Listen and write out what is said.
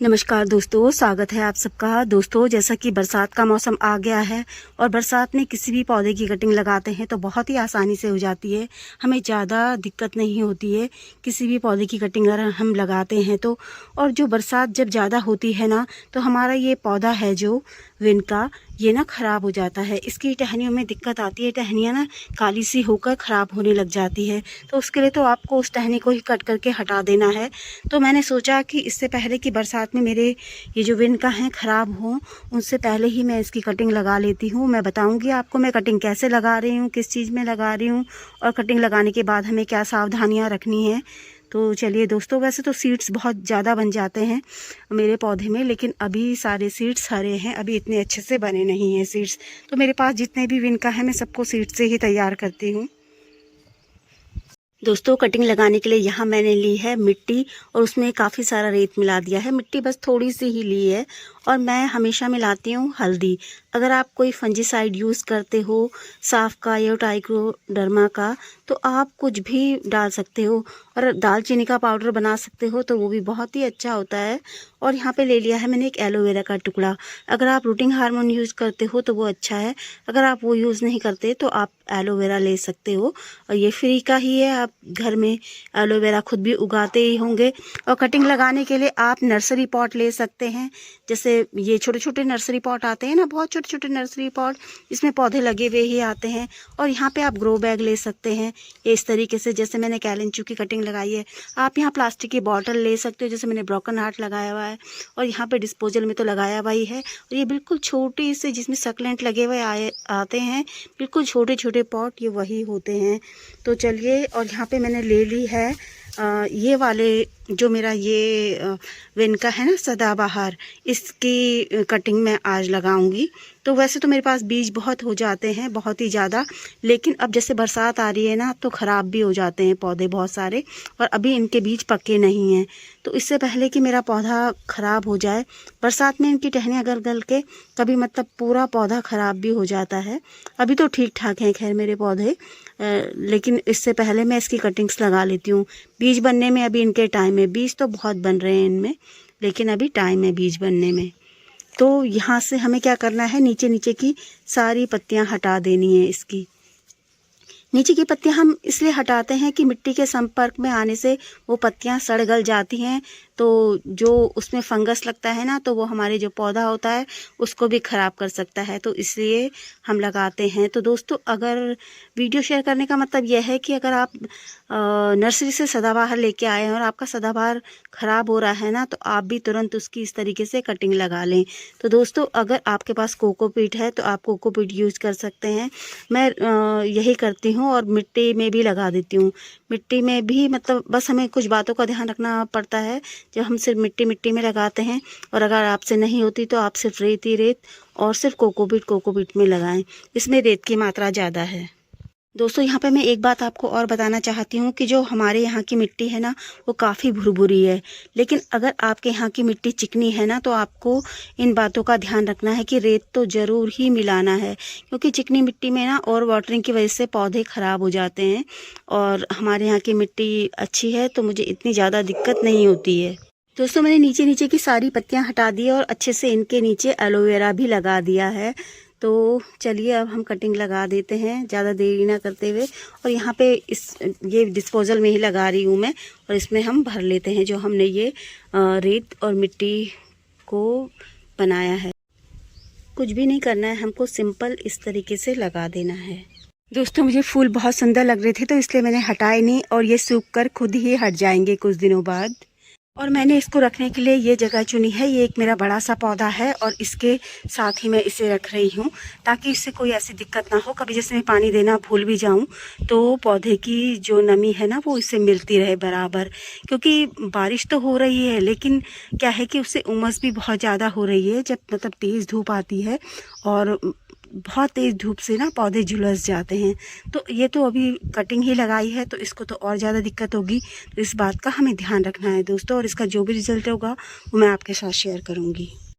नमस्कार दोस्तों, स्वागत है आप सबका। दोस्तों, जैसा कि बरसात का मौसम आ गया है और बरसात में किसी भी पौधे की कटिंग लगाते हैं तो बहुत ही आसानी से हो जाती है। हमें ज़्यादा दिक्कत नहीं होती है किसी भी पौधे की कटिंग अगर हम लगाते हैं तो। और जो बरसात जब ज़्यादा होती है ना, तो हमारा ये पौधा है जो विन का, ये ना ख़राब हो जाता है। इसकी टहनियों में दिक्कत आती है, टहनियाँ ना काली सी होकर ख़राब होने लग जाती है। तो उसके लिए तो आपको उस टहनी को ही कट करके हटा देना है। तो मैंने सोचा कि इससे पहले कि बरसात में मेरे ये जो विन का हैं ख़राब हों, उनसे पहले ही मैं इसकी कटिंग लगा लेती हूँ। मैं बताऊँगी आपको मैं कटिंग कैसे लगा रही हूँ, किस चीज़ में लगा रही हूँ और कटिंग लगाने के बाद हमें क्या सावधानियाँ रखनी है। तो चलिए दोस्तों, वैसे तो सीड्स बहुत ज़्यादा बन जाते हैं मेरे पौधे में, लेकिन अभी सारे सीड्स हरे हैं, अभी इतने अच्छे से बने नहीं हैं सीड्स। तो मेरे पास जितने भी विन का है मैं सबको सीड से ही तैयार करती हूँ। दोस्तों, कटिंग लगाने के लिए यहाँ मैंने ली है मिट्टी और उसमें काफ़ी सारा रेत मिला दिया है। मिट्टी बस थोड़ी सी ही ली है और मैं हमेशा मिलाती हूँ हल्दी। अगर आप कोई फंजीसाइड यूज़ करते हो, साफ का या ट्राइकोडर्मा का, तो आप कुछ भी डाल सकते हो। और दालचीनी का पाउडर बना सकते हो तो वो भी बहुत ही अच्छा होता है। और यहाँ पे ले लिया है मैंने एक एलोवेरा का टुकड़ा। अगर आप रूटिंग हार्मोन यूज़ करते हो तो वो अच्छा है, अगर आप वो यूज़ नहीं करते तो आप एलोवेरा ले सकते हो। और ये फ्री का ही है, आप घर में एलोवेरा खुद भी उगाते ही होंगे। और कटिंग लगाने के लिए आप नर्सरी पॉट ले सकते हैं। जैसे ये छोटे छोटे नर्सरी पॉट आते हैं ना, बहुत छोटे छोटे नर्सरी पॉट, इसमें पौधे लगे हुए ही आते हैं। और यहाँ पे आप ग्रो बैग ले सकते हैं। ये इस तरीके से, जैसे मैंने कैलेंचू की कटिंग लगाई है। आप यहाँ प्लास्टिक की बॉटल ले सकते हो, जैसे मैंने ब्रोकन हार्ट लगाया हुआ है। और यहाँ पे डिस्पोजल में तो लगाया हुआ ही है। और ये बिल्कुल छोटी से, जिसमें सक्लेंट लगे हुए आते हैं, बिल्कुल छोटे छोटे पॉट, ये वही होते हैं। तो चलिए, और यहाँ पे मैंने ले ली है ये वाले, जो मेरा ये विन का है ना सदाबहार, इसकी कटिंग मैं आज लगाऊंगी। तो वैसे तो मेरे पास बीज बहुत हो जाते हैं, बहुत ही ज़्यादा, लेकिन अब जैसे बरसात आ रही है ना, तो ख़राब भी हो जाते हैं पौधे बहुत सारे। और अभी इनके बीज पक्के नहीं हैं। तो इससे पहले कि मेरा पौधा ख़राब हो जाए, बरसात में इनकी टहनियाँ गल गल के कभी मतलब पूरा पौधा ख़राब भी हो जाता है। अभी तो ठीक ठाक हैं खैर मेरे पौधे, लेकिन इससे पहले मैं इसकी कटिंग्स लगा लेती हूँ। बीज बनने में अभी इनके टाइम है, बीज तो बहुत बन रहे हैं इनमें, लेकिन अभी टाइम है बीज बनने में। तो यहाँ से हमें क्या करना है, नीचे नीचे की सारी पत्तियाँ हटा देनी है। इसकी नीचे की पत्तियाँ हम इसलिए हटाते हैं कि मिट्टी के संपर्क में आने से वो पत्तियाँ सड़ गल जाती हैं, तो जो उसमें फंगस लगता है ना, तो वो हमारे जो पौधा होता है उसको भी ख़राब कर सकता है। तो इसलिए हम लगाते हैं। तो दोस्तों, अगर वीडियो शेयर करने का मतलब यह है कि अगर आप नर्सरी से सदाबहार लेके आए हैं और आपका सदाबहार ख़राब हो रहा है ना, तो आप भी तुरंत उसकी इस तरीके से कटिंग लगा लें। तो दोस्तों, अगर आपके पास कोकोपीट है तो आप कोकोपीट यूज़ कर सकते हैं। मैं यही करती हूँ और मिट्टी में भी लगा देती हूँ। मिट्टी में भी मतलब बस हमें कुछ बातों का ध्यान रखना पड़ता है जब हम सिर्फ मिट्टी मिट्टी में लगाते हैं। और अगर आपसे नहीं होती तो आप सिर्फ रेत ही रेत और सिर्फ कोकोपीट में लगाएं, इसमें रेत की मात्रा ज़्यादा है। दोस्तों, यहाँ पे मैं एक बात आपको और बताना चाहती हूँ कि जो हमारे यहाँ की मिट्टी है ना, वो काफ़ी भुरभुरी है। लेकिन अगर आपके यहाँ की मिट्टी चिकनी है ना, तो आपको इन बातों का ध्यान रखना है कि रेत तो ज़रूर ही मिलाना है, क्योंकि चिकनी मिट्टी में ना और वाटरिंग की वजह से पौधे ख़राब हो जाते हैं। और हमारे यहाँ की मिट्टी अच्छी है तो मुझे इतनी ज़्यादा दिक्कत नहीं होती है। दोस्तों, मैंने नीचे नीचे की सारी पत्तियाँ हटा दी और अच्छे से इनके नीचे एलोवेरा भी लगा दिया है। तो चलिए, अब हम कटिंग लगा देते हैं ज़्यादा देरी ना करते हुए। और यहाँ पे ये डिस्पोजल में ही लगा रही हूँ मैं, और इसमें हम भर लेते हैं जो हमने ये रेत और मिट्टी को बनाया है। कुछ भी नहीं करना है, हमको सिंपल इस तरीके से लगा देना है। दोस्तों, मुझे फूल बहुत सुंदर लग रहे थे तो इसलिए मैंने हटाए नहीं, और ये सूख कर खुद ही हट जाएंगे कुछ दिनों बाद। और मैंने इसको रखने के लिए ये जगह चुनी है। ये एक मेरा बड़ा सा पौधा है और इसके साथ ही मैं इसे रख रही हूँ, ताकि इससे कोई ऐसी दिक्कत ना हो। कभी जैसे मैं पानी देना भूल भी जाऊँ तो पौधे की जो नमी है ना, वो इससे मिलती रहे बराबर। क्योंकि बारिश तो हो रही है, लेकिन क्या है कि उससे उमस भी बहुत ज़्यादा हो रही है। जब मतलब तेज़ धूप आती है और बहुत तेज़ धूप से ना पौधे झुलस जाते हैं। तो ये तो अभी कटिंग ही लगाई है, तो इसको तो और ज़्यादा दिक्कत होगी। तो इस बात का हमें ध्यान रखना है दोस्तों, और इसका जो भी रिज़ल्ट होगा वो मैं आपके साथ शेयर करूँगी।